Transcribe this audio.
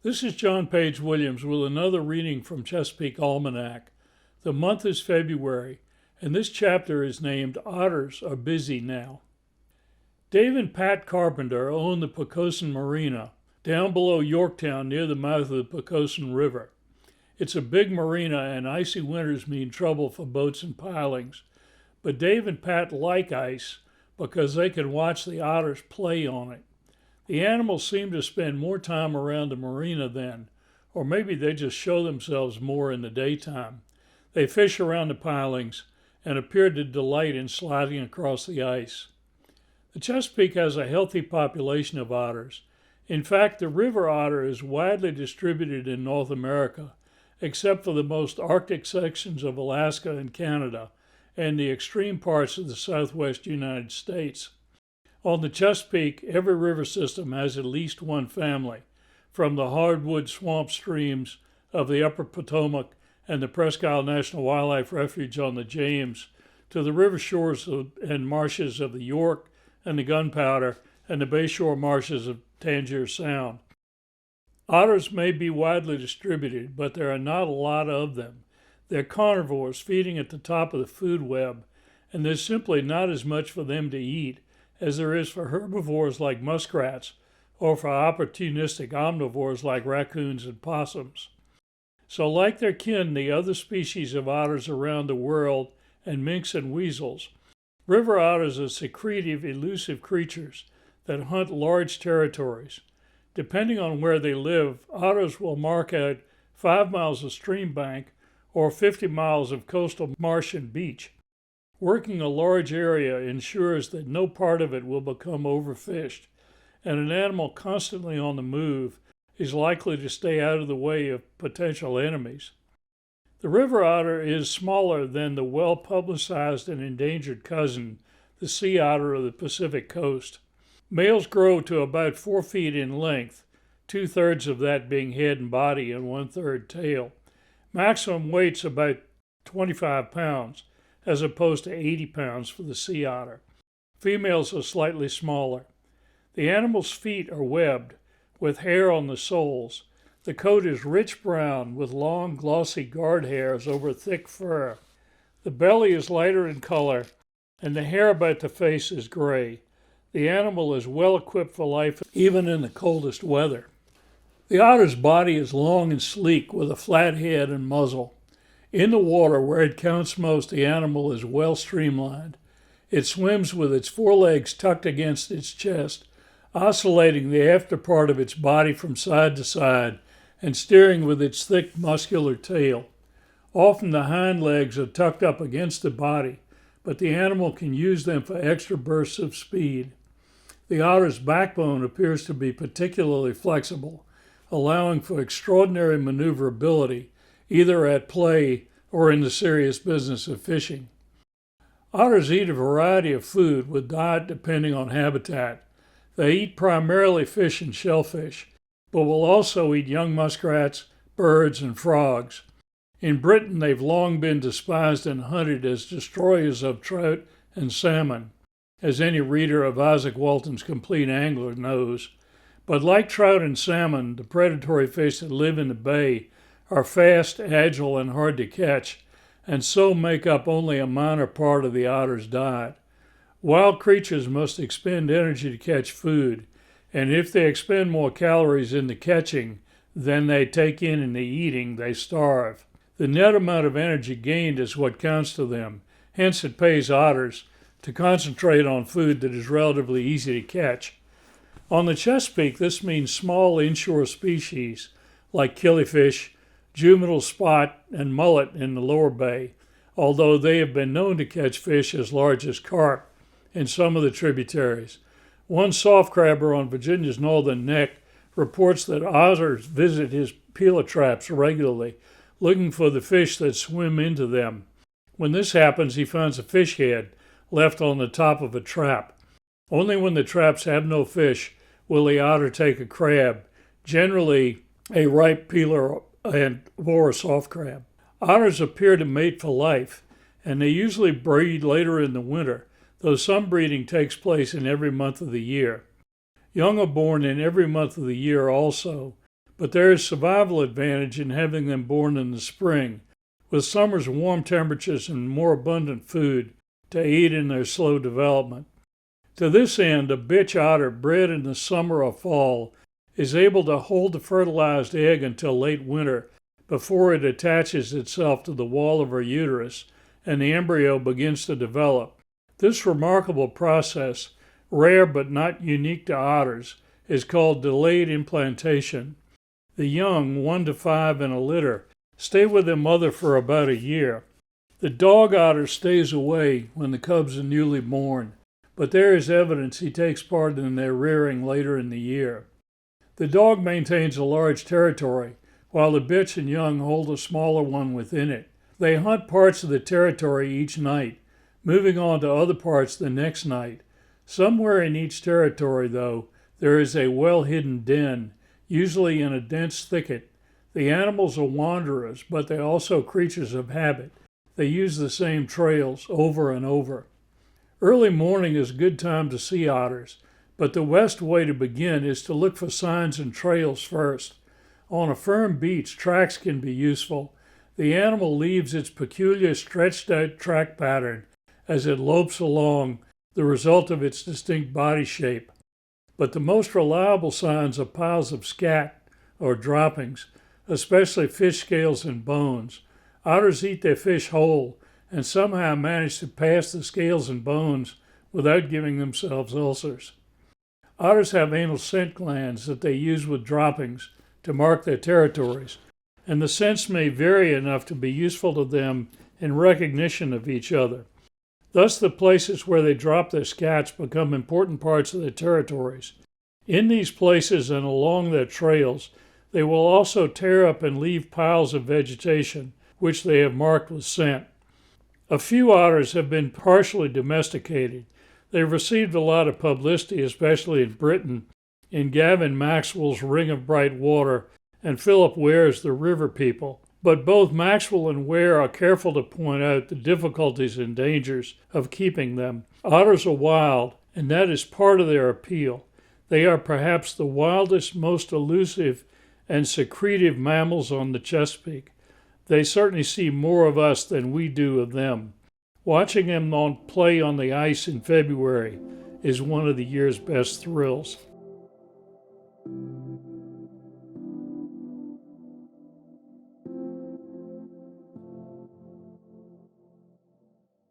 This is John Page Williams with another reading from Chesapeake Almanac. The month is February, and this chapter is named Otters Are Busy Now. Dave and Pat Carpenter own the Poquoson Marina, down below Yorktown near the mouth of the Poquoson River. It's a big marina, and icy winters mean trouble for boats and pilings. But Dave and Pat like ice because they can watch the otters play on it. The animals seem to spend more time around the marina then, or maybe they just show themselves more in the daytime. They fish around the pilings and appear to delight in sliding across the ice. The Chesapeake has a healthy population of otters. In fact, the river otter is widely distributed in North America, except for the most Arctic sections of Alaska and Canada, and the extreme parts of the southwest United States. On the Chesapeake, every river system has at least one family, from the hardwood swamp streams of the upper Potomac and the Presque Isle National Wildlife Refuge on the James to the river shores and marshes of the York and the Gunpowder and the bayshore marshes of Tangier Sound. Otters may be widely distributed, but there are not a lot of them. They're carnivores feeding at the top of the food web, and there's simply not as much for them to eat as there is for herbivores like muskrats or for opportunistic omnivores like raccoons and possums. So like their kin, the other species of otters around the world, and minks and weasels, river otters are secretive, elusive creatures that hunt large territories. Depending on where they live, otters will mark out 5 miles of stream bank or 50 miles of coastal marsh and beach. Working a large area ensures that no part of it will become overfished, and an animal constantly on the move is likely to stay out of the way of potential enemies. The river otter is smaller than the well-publicized and endangered cousin, the sea otter of the Pacific coast. Males grow to about 4 feet in length, 2/3 of that being head and body and 1/3 tail. Maximum weight's about 25 pounds, as opposed to 80 pounds for the sea otter. Females are slightly smaller. The animal's feet are webbed, with hair on the soles. The coat is rich brown, with long, glossy guard hairs over thick fur. The belly is lighter in color, and the hair about the face is gray. The animal is well equipped for life, even in the coldest weather. The otter's body is long and sleek, with a flat head and muzzle. In the water, where it counts most, the animal is well streamlined. It swims with its forelegs tucked against its chest, oscillating the after part of its body from side to side and steering with its thick, muscular tail. Often the hind legs are tucked up against the body, but the animal can use them for extra bursts of speed. The otter's backbone appears to be particularly flexible, allowing for extraordinary maneuverability, either at play or in the serious business of fishing. Otters eat a variety of food, with diet depending on habitat. They eat primarily fish and shellfish, but will also eat young muskrats, birds, and frogs. In Britain, they've long been despised and hunted as destroyers of trout and salmon, as any reader of Isaac Walton's Complete Angler knows. But like trout and salmon, the predatory fish that live in the bay are fast, agile, and hard to catch, and so make up only a minor part of the otter's diet. Wild creatures must expend energy to catch food, and if they expend more calories in the catching than they take in the eating, they starve. The net amount of energy gained is what counts to them. Hence it pays otters to concentrate on food that is relatively easy to catch. On the Chesapeake, this means small inshore species like killifish, juvenile spot, and mullet in the lower bay, although they have been known to catch fish as large as carp in some of the tributaries. One soft crabber on Virginia's northern neck reports that otters visit his peeler traps regularly, looking for the fish that swim into them. When this happens, he finds a fish head left on the top of a trap. Only when the traps have no fish will the otter take a crab, generally a ripe peeler or a soft crab. Otters appear to mate for life, and they usually breed later in the winter, though some breeding takes place in every month of the year. Young are born in every month of the year also, but there is survival advantage in having them born in the spring, with summer's warm temperatures and more abundant food to aid in their slow development. To this end, a bitch otter bred in the summer or fall is able to hold the fertilized egg until late winter before it attaches itself to the wall of her uterus and the embryo begins to develop. This remarkable process, rare but not unique to otters, is called delayed implantation. The young, 1 to 5 in a litter, stay with their mother for about a year. The dog otter stays away when the cubs are newly born, but there is evidence he takes part in their rearing later in the year. The dog maintains a large territory, while the bitch and young hold a smaller one within it. They hunt parts of the territory each night, moving on to other parts the next night. Somewhere in each territory, though, there is a well-hidden den, usually in a dense thicket. The animals are wanderers, but they're also creatures of habit. They use the same trails over and over. Early morning is a good time to see otters, but the best way to begin is to look for signs and trails first. On a firm beach, tracks can be useful. The animal leaves its peculiar stretched-out track pattern as it lopes along, the result of its distinct body shape. But the most reliable signs are piles of scat, or droppings, especially fish scales and bones. Otters eat their fish whole and somehow manage to pass the scales and bones without giving themselves ulcers. Otters have anal scent glands that they use with droppings to mark their territories, and the scents may vary enough to be useful to them in recognition of each other. Thus, the places where they drop their scats become important parts of their territories. In these places and along their trails, they will also tear up and leave piles of vegetation, which they have marked with scent. A few otters have been partially domesticated. They've received a lot of publicity, especially in Britain, in Gavin Maxwell's Ring of Bright Water and Philip Ware's The River People. But both Maxwell and Ware are careful to point out the difficulties and dangers of keeping them. Otters are wild, and that is part of their appeal. They are perhaps the wildest, most elusive, and secretive mammals on the Chesapeake. They certainly see more of us than we do of them. Watching them play on the ice in February is one of the year's best thrills.